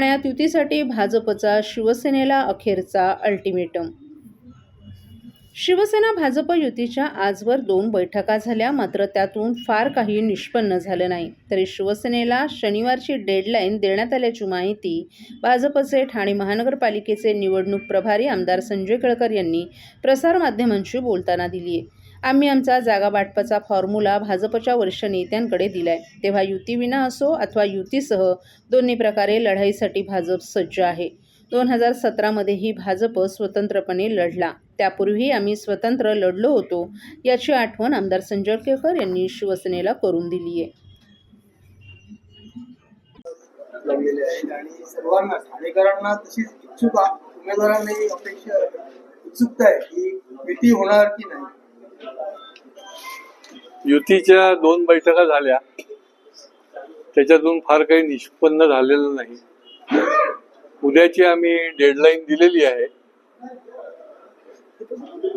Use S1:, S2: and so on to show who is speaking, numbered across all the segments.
S1: ठाण्यात युतीसाठी भाजपचा शिवसेनेला अखेरचा अल्टिमेटम। शिवसेना भाजप युतीच्या आजवर 2 बैठका झाल्या, मात्र त्यातून फार काही निष्पन्न झालं नाही। तरी शिवसेनेला शनिवारची डेडलाईन देण्यात आल्याची माहिती भाजपचे ठाणे महानगरपालिकेचे निवडणूक प्रभारी आमदार संजय केळकर यांनी प्रसारमाध्यमांशी बोलताना दिली आहे। आम्ही आमचा जागा वाटपाचा फॉर्म्युला भाजपच्या वरिष्ठ नेत्यांकडे दिलाय, तेव्हा युतीविना असो अथवा युतीसह दोन्ही प्रकारे लढाईसाठी भाजप सज्ज आहे। 2017 मध्येही भाजप स्वतंत्रपणे लढला, त्यापूर्वीही आम्ही स्वतंत्र लढलो होतो, याची आठवण आमदार संजय केळकर यांनी शिवसेनेला करून दिली आहे।
S2: आणि सर्वांना ठाणेकरांना तशीच इच्छुक उमेदवारांनाही उत्सुकता आहे की युती होणार की नाही।
S3: युतीच्या 2 बैठका झाल्या, त्याच्यातून फार काही निष्पन्न झालेलं नाही। उद्याची आम्ही डेडलाईन दिलेली आहे।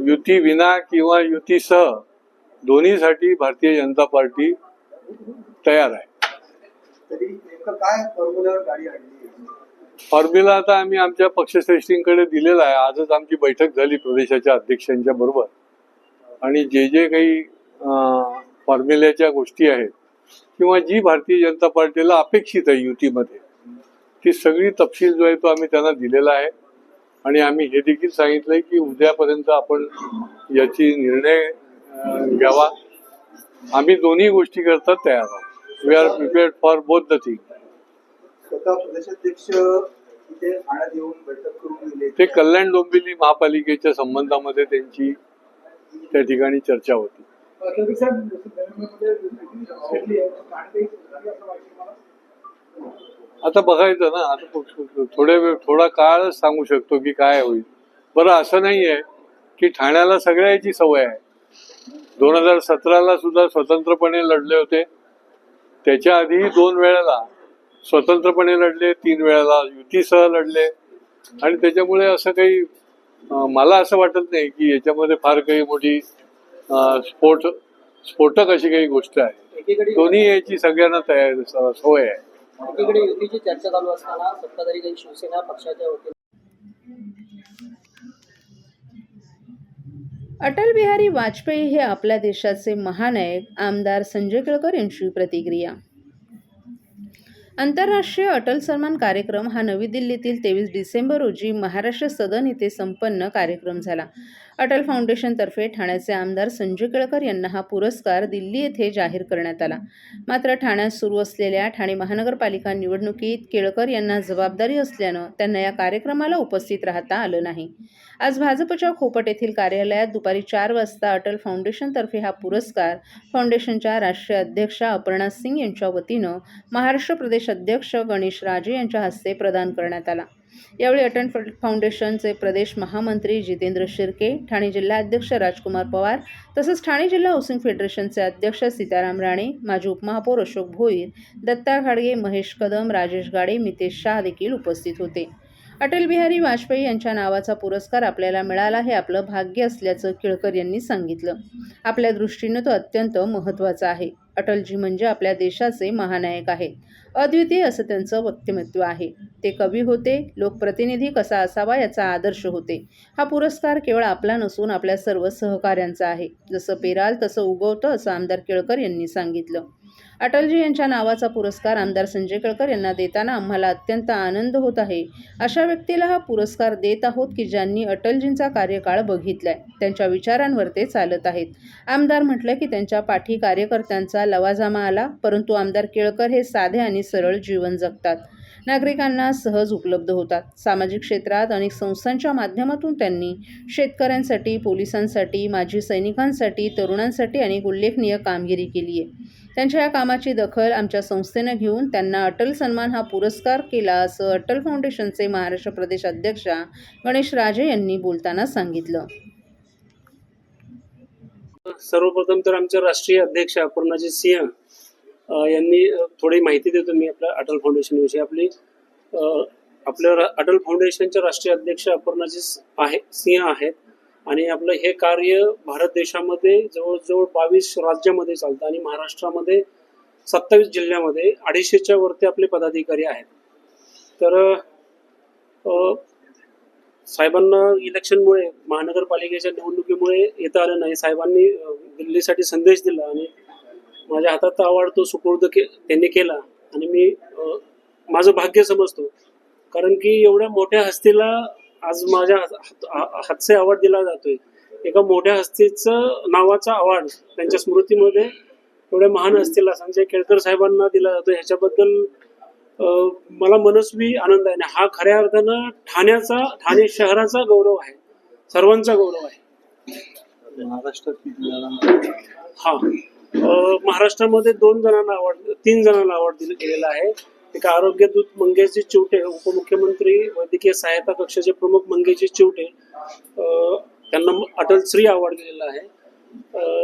S3: युती विना किंवा युतीसह दोन्हीसाठी भारतीय जनता पार्टी तयार आहे।
S2: तरी नेमकं काय फॉर्म्युल्यावर गाडी आणली?
S3: फॉर्म्युला आता आम्ही आमच्या पक्षश्रेष्ठींकडे दिलेला आहे। आजच आमची बैठक झाली प्रदेशाच्या अध्यक्षांच्या बरोबर, आणि जे काही फॉर्म्युल्याच्या गोष्टी आहेत किंवा जी भारतीय जनता पार्टीला अपेक्षित आहे युतीमध्ये, ती सगळी तपशील जो आहे तो आम्ही त्यांना दिलेला आहे। आणि आम्ही हे देखील सांगितलंय की उद्यापर्यंत आपण याची निर्णय घ्यावा। आम्ही दोन्ही गोष्टी करता तयार आहोत। We are prepared for both the thing.
S2: स्वतः प्रदेशाध्यक्ष इथे ठाण्यात येऊन बैठक करून गेले,
S3: ते कल्याण डोंबिवली महापालिकेच्या संबंधामध्ये त्यांची त्या ठिकाणी चर्चा होती। आता बघायचं ना, आता थोडा काळ सांगू शकतो की काय होईल। बरं, असं नाही आहे की ठाण्याला सगळ्याची सवय आहे। 2017ला सुद्धा स्वतंत्रपणे लढले होते, त्याच्या आधी 2 वेळेला स्वतंत्रपणे लढले, 3 वेळेला युतीसह लढले, आणि त्याच्यामुळे असं काही मला असं वाटत नाही की याच्यामध्ये फार काही मोठी स्फोटक अशी काही गोष्ट आहे। दोन्ही याची सगळ्यांना सवय आहे।
S4: एकीकडे युतीची चर्चा चालू असताना सत्ताधारी काही शिवसेना पक्षाच्या वतीने
S1: अटल बिहारी वाजपेयी हे आपल्या देशाचे महानायक आमदार संजय केळकर यांची प्रतिक्रिया। आंतरराष्ट्रीय अटल सन्मान कार्यक्रम हा नवी दिल्लीतील 23 डिसेंबर रोजी महाराष्ट्र सदन येथे संपन्न कार्यक्रम झाला। अटल फाउंडेशनतर्फे ठाण्याचे आमदार संजय केळकर यांना हा पुरस्कार दिल्ली येथे जाहीर करण्यात आला। मात्र ठाण्यात सुरू असलेल्या ठाणे महानगरपालिका निवडणुकीत केळकर यांना जबाबदारी असल्यानं त्यांना या कार्यक्रमाला उपस्थित राहता आलं नाही। आज भाजपच्या खोपट येथील कार्यालयात दुपारी 4 वाजता अटल फाउंडेशनतर्फे हा पुरस्कार फाउंडेशनच्या राष्ट्रीय अध्यक्षा अपर्णा सिंग यांच्या वतीनं महाराष्ट्र प्रदेश अध्यक्ष गणेश राजे यांच्या हस्ते प्रदान करण्यात आला। यावेळी अटल फाउंडेशनचे प्रदेश महामंत्री जितेंद्र शिर्के, ठाणे जिल्हा अध्यक्ष राजकुमार पवार, तसंच ठाणे जिल्हा हाऊसिंग फेडरेशनचे अध्यक्ष सीताराम राणे, माजी उपमहापौर अशोक भोईर, दत्ता घाडगे, महेश कदम, राजेश गाडे, मितेश शाह देखील उपस्थित होते। अटल बिहारी वाजपेयी यांच्या नावाचा पुरस्कार आपल्याला मिळाला हे आपलं भाग्य असल्याचं केळकर यांनी सांगितलं। आपल्या दृष्टीनं तो अत्यंत महत्त्वाचा आहे। अटलजी म्हणजे आपल्या देशाचे महानायक आहेत, अद्वितीय असं त्यांचं व्यक्तिमत्व आहे। ते कवी होते, लोकप्रतिनिधी कसा असावा याचा आदर्श होते। हा पुरस्कार केवळ आपला नसून आपल्या सर्व सहकाऱ्यांचा आहे। जसं पेराल तसं उगवतं, असं आमदार केळकर यांनी सांगितलं। अटलजी यांच्या नावाचा पुरस्कार आमदार संजय केळकर यांना देताना आम्हाला अत्यंत आनंद होत आहे। अशा व्यक्तीला हा पुरस्कार देत आहोत की ज्यांनी अटलजींचा कार्यकाळ बघितलाय, त्यांच्या विचारांवर ते चालत आहेत। आमदार म्हटलं की त्यांच्या पाठी कार्यकर्त्यांचा लवाजमा आला, परंतु आमदार केळकर हे साधे आणि सरळ जीवन जगतात, नागरिकांना सहज उपलब्ध होतात। सामाजिक क्षेत्रात अनेक संस्थांच्या माध्यमातून त्यांनी शेतकऱ्यांसाठी, पोलिसांसाठी, माजी सैनिकांसाठी, तरुणांसाठी अनेक उल्लेखनीय कामगिरी केली आहे। त्यांच्या या कामाची दखल आमच्या संस्थेनं घेऊन त्यांना अटल सन्मान हा पुरस्कार केला, असं अटल फाउंडेशनचे महाराष्ट्र प्रदेश अध्यक्ष गणेश राजे यांनी बोलताना सांगितलं।
S4: सर्वप्रथम तर आमचे राष्ट्रीय अध्यक्ष अपर्णाजी सिंह यांनी थोडी माहिती देतो मी आपल्या अटल फाउंडेशन विषयी। आपल्या अटल फाउंडेशनचे राष्ट्रीय अध्यक्ष अपर्णाजी सिंह आहेत, आणि आपलं हे कार्य भारत देशामध्ये जवळजवळ 22 राज्यामध्ये चालतं, आणि महाराष्ट्रामध्ये 27 जिल्ह्यामध्ये 250च्या वरती आपले पदाधिकारी आहेत। तर साहेबांना इलेक्शनमुळे, महानगरपालिकेच्या निवडणुकीमुळे येता आलं नाही. साहेबांनी दिल्लीसाठी संदेश दिला आणि माझ्या हातात अवॉर्ड तो सुपूर्द त्यांनी केला आणि मी माझं भाग्य समजतो, कारण की एवढ्या मोठ्या हस्तीला आज माझ्या हातचे अवॉर्ड दिला जातोय. एका मोठ्या हस्तीचं नावाचा अवॉर्ड त्यांच्या स्मृतीमध्ये एवढ्या महान हस्तीला संजय केळकर साहेबांना दिला जातो, ह्याच्याबद्दल मला मनस्वी आनंद आहे. हा खऱ्या अर्थानं ठाणे शहराचा गौरव आहे, सर्वांचा गौरव आहे.
S3: महाराष्ट्रात
S4: हा महाराष्ट्रामध्ये 3 जणांना अवॉर्ड दिलेला आहे. एक आरोग्यदूत मंगेशजी चिवटे, उपमुख्यमंत्री वैद्यकीय सहायता कक्षाचे प्रमुख मंगेशजी चिवटे, त्यांना अटल श्री अवॉर्ड दिलेला आहे.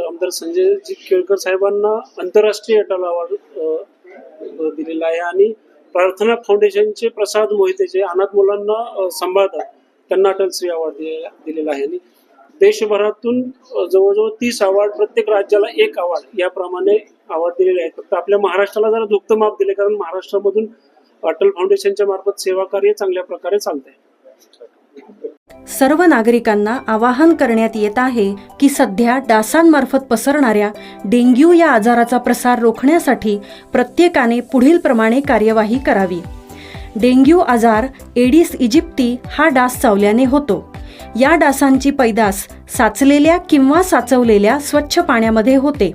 S4: आमदार संजयजी केळकर साहेबांना आंतरराष्ट्रीय अटल अवॉर्ड दिलेला आहे आणि प्रार्थना फाउंडेशनचे प्रसाद मोहिते जे अनाथ मुलांना सांभाळतात त्यांना अटल श्री अवॉर्ड दिलेला आहे. आणि देशभरातून जवळजवळ 30 अवॉर्ड, प्रत्येक राज्याला 1 अवॉर्ड याप्रमाणे अवॉर्ड दिलेले आहेत. फक्त आपल्या महाराष्ट्राला जरा दुःख माप दिले, कारण महाराष्ट्रामधून अटल फाउंडेशनच्या मार्फत सेवा कार्य चांगल्या प्रकारे चालते.
S5: सर्व नागरिकांना आवाहन करण्यात येत आहे की सध्या डासांमार्फत पसरणाऱ्या डेंग्यू या आजाराचा प्रसार रोखण्यासाठी प्रत्येकाने पुढील प्रमाणे कार्यवाही करावी. डेंग्यू आजार एडिस इजिप्ती हा डास चावल्याने होतो. या डासांची पैदास साचलेल्या किंवा साचवलेल्या स्वच्छ पाण्यामध्ये होते.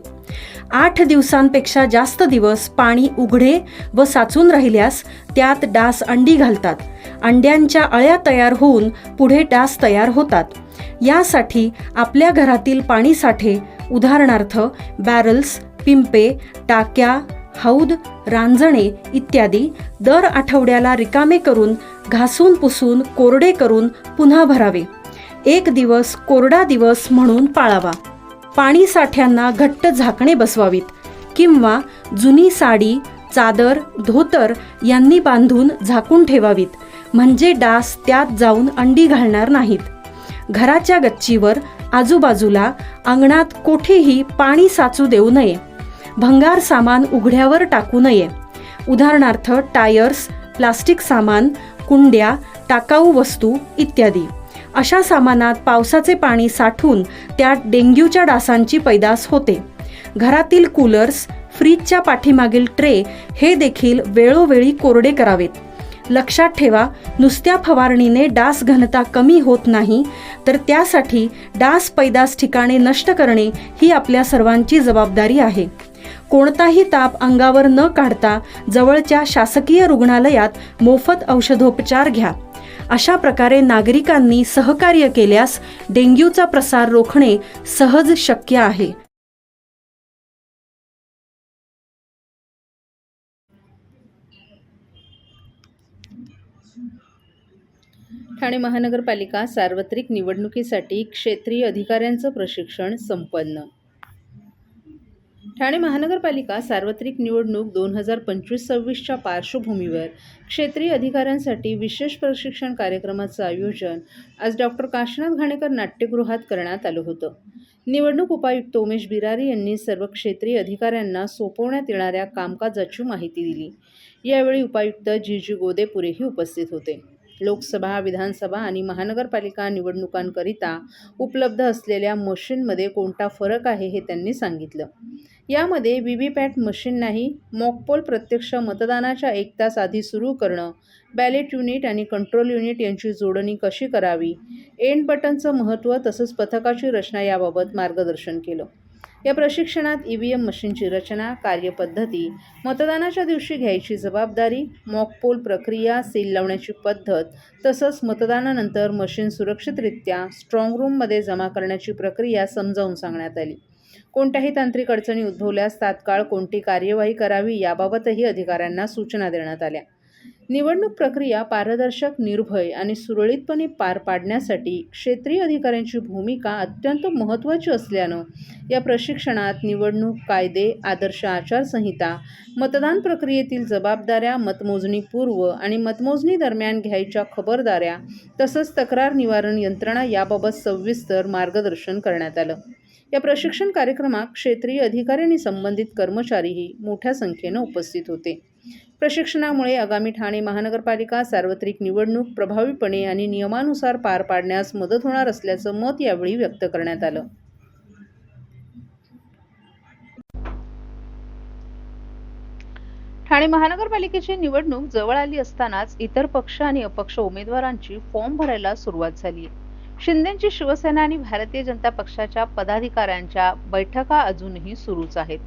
S5: 8 दिवसांपेक्षा जास्त दिवस पाणी उघडे व साचून राहिल्यास त्यात डास अंडी घालतात. अंड्यांच्या अळ्या तयार होऊन पुढे डास तयार होतात. यासाठी आपल्या घरातील पाणी साठे, उदाहरणार्थ बॅरल्स, पिंपे, टाक्या, हौद, रांजणे इत्यादी दर आठवड्याला रिकामे करून घासून पुसून कोरडे करून पुन्हा भरावे. 1 दिवस कोरडा दिवस म्हणून पाळावा. पाणी साठ्यांना घट्ट झाकणे बसवावीत किंवा जुनी साडी, चादर, धोतर यांनी बांधून झाकून ठेवावीत, म्हणजे डास त्यात जाऊन अंडी घालणार नाहीत. घराच्या गच्चीवर, आजूबाजूला, अंगणात कोठेही पाणी साचू देऊ नये. भंगार सामान उघड्यावर टाकू नये. उदाहरणार्थ टायर्स, प्लास्टिक सामान, कुंड्या, टाकाऊ वस्तू इत्यादी. अशा सामानात पावसाचे पाणी साठून त्यात डेंग्यूच्या डासांची पैदास होते. घरातील कूलर्स, फ्रीजच्या पाठीमागील ट्रे हे देखील वेळोवेळी कोरडे करावेत. लक्षात ठेवा, नुसत्या फवारणीने डास घनता कमी होत नाही, तर त्यासाठी डास पैदास ठिकाणे नष्ट करणे ही आपल्या सर्वांची जबाबदारी आहे. कोणताही ताप अंगावर न काढता जवळच्या शासकीय रुग्णालयात मोफत औषधोपचार घ्या. अशा प्रकारे नागरिकांनी सहकार्य केल्यास डेंग्यूचा प्रसार रोखणे सहज शक्य आहे.
S1: ठाणे महानगरपालिका सार्वत्रिक निवडणुकीसाठी क्षेत्रीय अधिकाऱ्यांचं प्रशिक्षण संपन्न. ठाणे महानगरपालिका सार्वत्रिक निवडणूक 2025-26च्या पार्श्वभूमीवर क्षेत्रीय अधिकाऱ्यांसाठी विशेष प्रशिक्षण कार्यक्रमाचं आयोजन आज डॉक्टर काशीनाथ घाणेकर नाट्यगृहात करण्यात आलं होतं. निवडणूक उपायुक्त उमेश बिरारी यांनी सर्व क्षेत्रीय अधिकाऱ्यांना सोपवण्यात येणाऱ्या कामकाजाची माहिती दिली. यावेळी उपायुक्त जी गोदेपुरेही उपस्थित होते. लोकसभा, विधानसभा आणि महानगरपालिका निवडणुकांकरिता उपलब्ध असलेल्या मशीनमध्ये कोणता फरक आहे हे त्यांनी सांगितलं. यामध्ये व्हीव्हीपॅट मशीन नाही, मॉकपोल प्रत्यक्ष मतदानाच्या 1 तास आधी सुरू करणं, बॅलेट युनिट आणि कंट्रोल युनिट यांची जोडणी कशी करावी, एंड बटनचं महत्त्व तसंच पथकाची रचना याबाबत मार्गदर्शन केलं. या प्रशिक्षणात EVM मशीनची रचना, कार्यपद्धती, मतदानाच्या दिवशी घ्यायची जबाबदारी, मॉकपोल प्रक्रिया, सील लावण्याची पद्धत तसंच मतदानानंतर मशीन सुरक्षितरित्या स्ट्रॉंग रूममध्ये जमा करण्याची प्रक्रिया समजावून सांगण्यात आली. कोणत्याही तांत्रिक अडचणी उद्भवल्यास तात्काळ कोणती कार्यवाही करावी याबाबतही अधिकाऱ्यांना सूचना देण्यात आल्या. निवडणूक प्रक्रिया पारदर्शक, निर्भय आणि सुरळीतपणे पार पाडण्यासाठी क्षेत्रीय अधिकाऱ्यांची भूमिका अत्यंत महत्त्वाची असल्यानं या प्रशिक्षणात निवडणूक कायदे, आदर्श आचारसंहिता, मतदान प्रक्रियेतील जबाबदाऱ्या, मतमोजणीपूर्व आणि मतमोजणी दरम्यान घ्यायच्या खबरदाऱ्या तसंच तक्रार निवारण यंत्रणा याबाबत सविस्तर मार्गदर्शन करण्यात आलं. या प्रशिक्षण कार्यक्रमात क्षेत्रीय अधिकारी आणि संबंधित कर्मचारीही मोठ्या संख्येनं उपस्थित होते. प्रशिक्षणामुळे आगामी ठाणे महानगरपालिका सार्वत्रिक निवडणूक प्रभावीपणे आणि नियमानुसार पार पाडण्यास मदत होणार असल्याचं मत यावेळी व्यक्त करण्यात आलं. ठाणे महानगरपालिकेची निवडणूक जवळ आली असतानाच इतर पक्ष आणि अपक्ष उमेदवारांची फॉर्म भरायला सुरुवात झाली. शिंदेची शिवसेना आणि भारतीय जनता पक्षाच्या पदाधिकाऱ्यांच्या बैठका अजूनही सुरूच आहेत.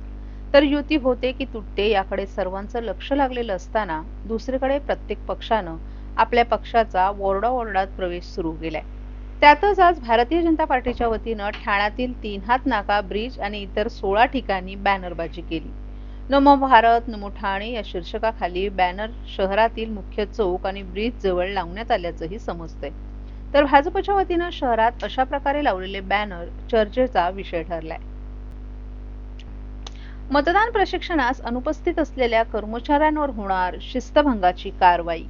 S1: तर युती होते की तुटते याकडे सर्वांचं लक्ष लागलेलं असताना दुसरीकडे प्रत्येक पक्षानं आपल्या पक्षाचा वोरडाओरडात प्रवेश सुरू केलाय. त्यातच आज भारतीय जनता पार्टीच्या वतीनं ठाण्यातील 3 हात नाका ब्रिज आणि इतर 16 ठिकाणी बॅनरबाजी केली. नमो भारत नमो ठाणे या शीर्षकाखाली बॅनर शहरातील मुख्य चौक आणि ब्रिज जवळ लावण्यात आल्याचंही समजतंय. तर भाजपच्या वतीनं शहरात अशा प्रकारे लावलेले बॅनर चर्चेचा विषय ठरलाय. मतदान प्रशिक्षणास अनुपस्थित असलेल्या कर्मचाऱ्यांवर होणार शिस्तभंगाची कारवाई.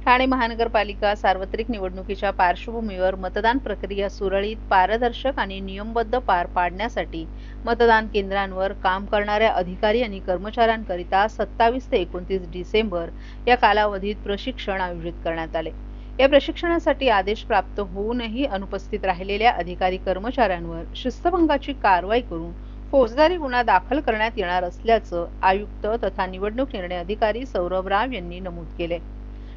S1: ठाणे महानगरपालिका सार्वत्रिक निवडणुकीच्या पार्श्वभूमीवर मतदान प्रक्रिया सुरळीत, पारदर्शक आणि नियमबद्ध पार पाडण्यासाठी मतदान केंद्रांवर काम करणाऱ्या अधिकारी आणि कर्मचाऱ्यांकरिता 27 ते 29 डिसेंबर या कालावधीत प्रशिक्षण आयोजित करण्यात आले. या प्रशिक्षणासाठी आदेश प्राप्त होऊनही अनुपस्थित राहिलेल्या अधिकारी कर्मचाऱ्यांवर शिस्तभंगाची कारवाई करून फौजदारी गुन्हा दाखल करण्यात येणार असल्याचं आयुक्त तथा निवडणूक निर्णय अधिकारी सौरभ राव यांनी नमूद केले.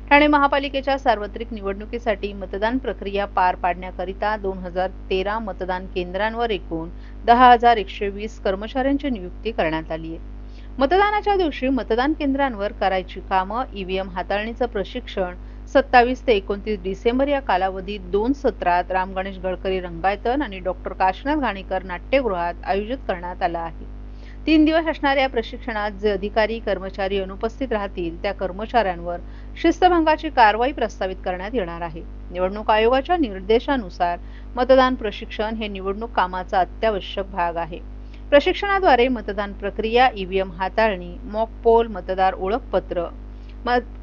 S1: ठाणे महापालिकेच्या सार्वत्रिक निवडणुकीसाठी मतदान प्रक्रिया पार पाडण्याकरिता 2013 मतदान केंद्रांवर एकूण 10,120 कर्मचाऱ्यांची नियुक्ती करण्यात आली आहे. मतदानाच्या दिवशी मतदान केंद्रांवर करायची कामं, ईव्हीएम हाताळणीचं प्रशिक्षण 27 ते 29 डिसेंबर या कालावधीत 2 सत्रात राम गणेश गडकरी रंगायतन आणि डॉक्टर काशीनाथ घाणेकर नाट्यगृहात आयोजित करण्यात आला आहे. 3 दिवस असणाऱ्या या प्रशिक्षणात जे अधिकारी कर्मचारी अनुपस्थित राहतील त्या कर्मचाऱ्यांवर शिस्तभंगाची कारवाई प्रस्तावित करण्यात येणार आहे. निवडणूक आयोगाच्या निर्देशानुसार मतदान प्रशिक्षण हे निवडणूक कामाचा अत्यावश्यक भाग आहे. प्रशिक्षणाद्वारे मतदान प्रक्रिया, ईव्हीएम हाताळणी, मॉक पोल, मतदार ओळखपत्र,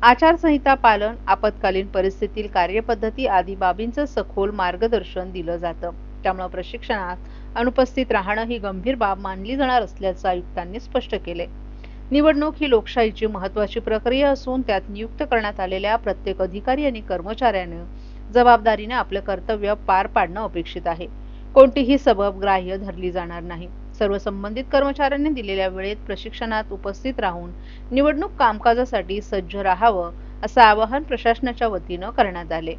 S1: आचारसंहिता पालन, आपत्कालीन परिस्थितीतील कार्यपद्धती आदी बाबींचं सखोल मार्गदर्शन दिलं जातं. त्यामुळे प्रशिक्षणात अनुपस्थित राहणं ही गंभीर बाब मानली जाणार असल्याचं आयुक्तांनी स्पष्ट केले. निवडणूक ही लोकशाहीची महत्त्वाची प्रक्रिया असून त्यात नियुक्त करण्यात आलेल्या प्रत्येक अधिकारी आणि कर्मचाऱ्याने जबाबदारीने आपलं कर्तव्य पार पाडणं अपेक्षित आहे. कोणतीही सबब ग्राह्य धरली जाणार नाही. सर्व संबंधित कर्मचाऱ्यांनी दिलेल्या वेळेत प्रशिक्षणात उपस्थित राहून निवडणूक कामकाजासाठी सज्ज राहावं असं आवाहन प्रशासनाच्या वतीनं करण्यात आले.